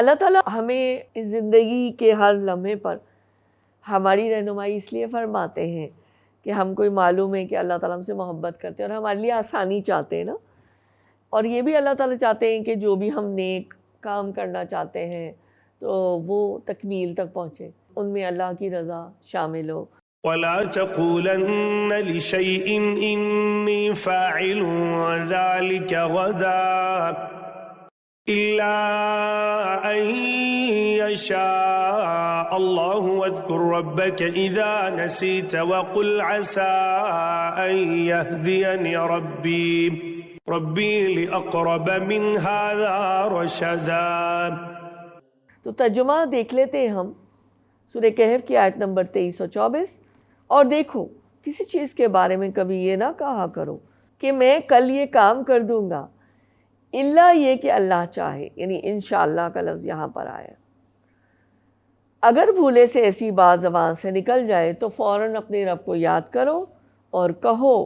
اللہ تعالیٰ ہمیں اس زندگی کے ہر لمحے پر ہماری رہنمائی اس لیے فرماتے ہیں کہ ہم کوئی معلوم ہے کہ اللہ تعالیٰ ہم سے محبت کرتے ہیں اور ہمارے لیے آسانی چاہتے ہیں نا، اور یہ بھی اللہ تعالیٰ چاہتے ہیں کہ جو بھی ہم نیک کام کرنا چاہتے ہیں تو وہ تکمیل تک پہنچے، ان میں اللہ کی رضا شامل ہو۔ وَلَا تَقُولَنَّ لِشَيْءٍ إِنِّي فَاعِلٌ ذَلِكَ غَدًا إِلَّا أَن يَشَاءَ اللَّهُ وَاذْكُر رَّبَّكَ إِذَا نَسِيتَ وَقُلْ عَسَىٰ أَن يَهْدِيَنِ رَبِّي لِأَقْرَبَ مِنْ هَٰذَا رَشَدًا۔ تو ترجمہ دیکھ لیتے ہیں ہم سورہ کہف کی آیت نمبر 23 اور 24۔ اور دیکھو کسی چیز کے بارے میں کبھی یہ نہ کہا کرو کہ میں کل یہ کام کر دوں گا، الا یہ کہ اللہ چاہے، یعنی انشاءاللہ کا لفظ یہاں پر آیا۔ اگر بھولے سے ایسی بات زبان سے نکل جائے تو فوراً اپنے رب کو یاد کرو اور کہو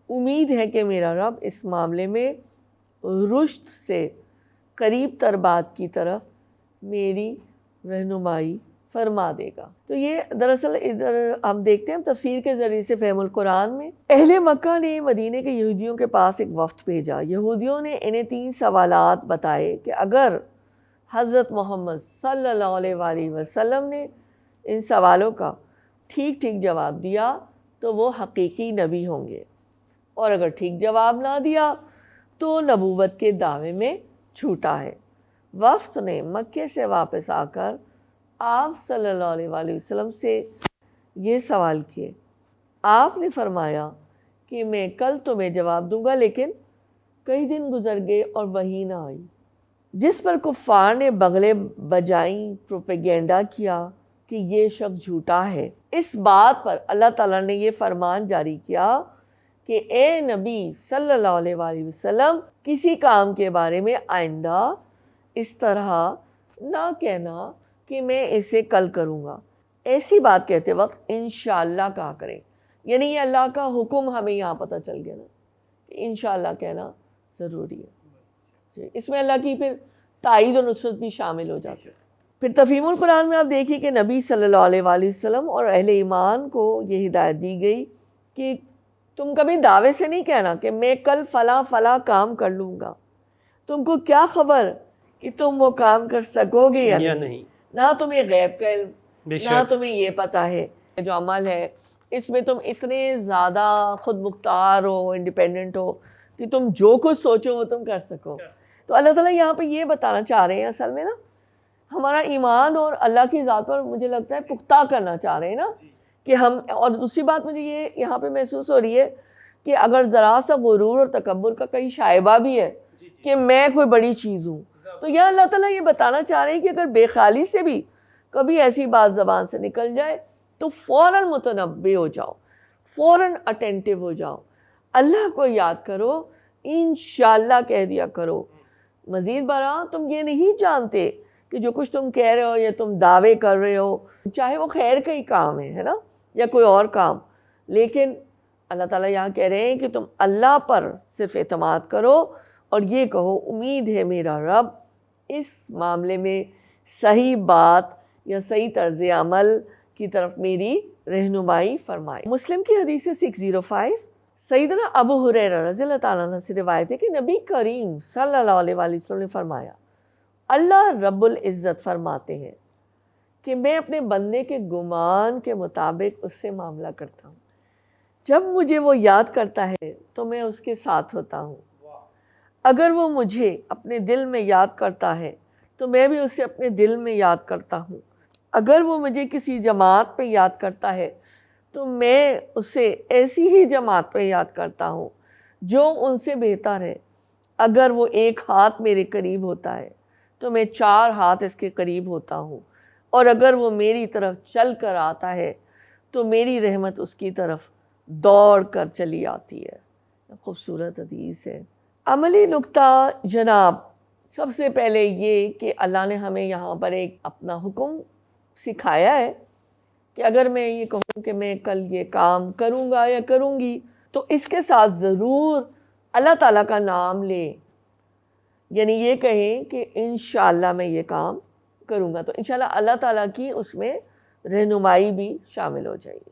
امید ہے کہ میرا رب اس معاملے میں رشد سے قریب تر بات کی طرف میری رہنمائی فرما دے گا۔ تو یہ دراصل ادھر ہم دیکھتے ہیں تفسیر کے ذریعے سے فہم القرآن میں اہل مکہ نے مدینے کے یہودیوں کے پاس ایک وفد بھیجا۔ یہودیوں نے انہیں 3 سوالات بتائے کہ اگر حضرت محمد صلی اللہ علیہ وآلہ وسلم نے ان سوالوں کا ٹھیک ٹھیک جواب دیا تو وہ حقیقی نبی ہوں گے، اور اگر ٹھیک جواب نہ دیا تو نبوت کے دعوے میں جھوٹا ہے۔ وفد نے مکے سے واپس آ کر آپ صلی اللہ علیہ وآلہ وسلم سے یہ سوال کیے۔ آپ نے فرمایا کہ میں کل تمہیں جواب دوں گا، لیکن کئی دن گزر گئے اور وحی نہ آئی، جس پر کفار نے بغلے بجائیں، پروپیگینڈا کیا کہ یہ شخص جھوٹا ہے۔ اس بات پر اللہ تعالیٰ نے یہ فرمان جاری کیا کہ اے نبی صلی اللہ علیہ وآلہ وسلم، کسی کام کے بارے میں آئندہ اس طرح نہ کہنا کہ میں اسے کل کروں گا۔ ایسی بات کہتے وقت انشاءاللہ کہا کریں، یعنی یہ اللہ کا حکم ہمیں یہاں پتہ چل گیا نا کہ انشاءاللہ کہنا ضروری ہے۔ اس میں اللہ کی پھر تائید و نصرت بھی شامل ہو جاتی ہے۔ پھر تفہیم القرآن میں آپ دیکھیے کہ نبی صلی اللہ علیہ وآلہ وسلم اور اہل ایمان کو یہ ہدایت دی گئی کہ تم کبھی دعوے سے نہیں کہنا کہ میں کل فلاں فلاں کام کر لوں گا۔ تم کو کیا خبر کہ تم وہ کام کر سکو گے یا نہیں، نہ تمہیں غیب کا علم، نہ تمہیں یہ پتہ ہے جو عمل ہے اس میں تم اتنے زیادہ خود مختار ہو، انڈیپینڈنٹ ہو کہ تم جو کچھ سوچو وہ تم کر سکو۔ تو اللہ تعالیٰ یہاں پہ یہ بتانا چاہ رہے ہیں اصل میں نا ہمارا ایمان اور اللہ کی ذات پر مجھے لگتا ہے پختہ کرنا چاہ رہے ہیں نا کہ ہم، اور دوسری بات مجھے یہ یہاں پہ محسوس ہو رہی ہے کہ اگر ذرا سا غرور اور تکبر کا کئی شائبہ بھی ہے کہ میں کوئی بڑی چیز ہوں، تو یہ اللہ تعالیٰ یہ بتانا چاہ رہے ہیں کہ اگر بے خیالی سے بھی کبھی ایسی بات زبان سے نکل جائے تو فوراً متنبہ ہو جاؤ، فوراً اٹینٹیو ہو جاؤ، اللہ کو یاد کرو، انشاءاللہ کہہ دیا کرو۔ مزید برآں تم یہ نہیں جانتے کہ جو کچھ تم کہہ رہے ہو یا تم دعوے کر رہے ہو، چاہے وہ خیر کا ہی کام ہے نا یا کوئی اور کام، لیکن اللہ تعالیٰ یہاں کہہ رہے ہیں کہ تم اللہ پر صرف اعتماد کرو اور یہ کہو امید ہے میرا رب اس معاملے میں صحیح بات یا صحیح طرز عمل کی طرف میری رہنمائی فرمائے۔ مسلم کی حدیث 605 سیدنا ابو ہریرہ رضی اللہ تعالیٰ عنہ سے روایت ہے کہ نبی کریم صلی اللہ علیہ وآلہ وسلم نے فرمایا، اللہ رب العزت فرماتے ہیں کہ میں اپنے بندے کے گمان کے مطابق اس سے معاملہ کرتا ہوں، جب مجھے وہ یاد کرتا ہے تو میں اس کے ساتھ ہوتا ہوں، اگر وہ مجھے اپنے دل میں یاد کرتا ہے تو میں بھی اسے اپنے دل میں یاد کرتا ہوں، اگر وہ مجھے کسی جماعت پہ یاد کرتا ہے تو میں اسے ایسی ہی جماعت پہ یاد کرتا ہوں جو ان سے بہتر ہے، اگر وہ 1 ہاتھ میرے قریب ہوتا ہے تو میں 4 ہاتھ اس کے قریب ہوتا ہوں، اور اگر وہ میری طرف چل کر آتا ہے تو میری رحمت اس کی طرف دوڑ کر چلی آتی ہے۔ خوبصورت حدیث ہے۔ عملی نکتہ جناب، سب سے پہلے یہ کہ اللہ نے ہمیں یہاں پر ایک اپنا حکم سکھایا ہے کہ اگر میں یہ کہوں کہ میں کل یہ کام کروں گا یا کروں گی تو اس کے ساتھ ضرور اللہ تعالیٰ کا نام لیں، یعنی یہ کہیں کہ انشاءاللہ میں یہ کام کروں گا، تو انشاءاللہ اللہ تعالیٰ کی اس میں رہنمائی بھی شامل ہو جائے گی۔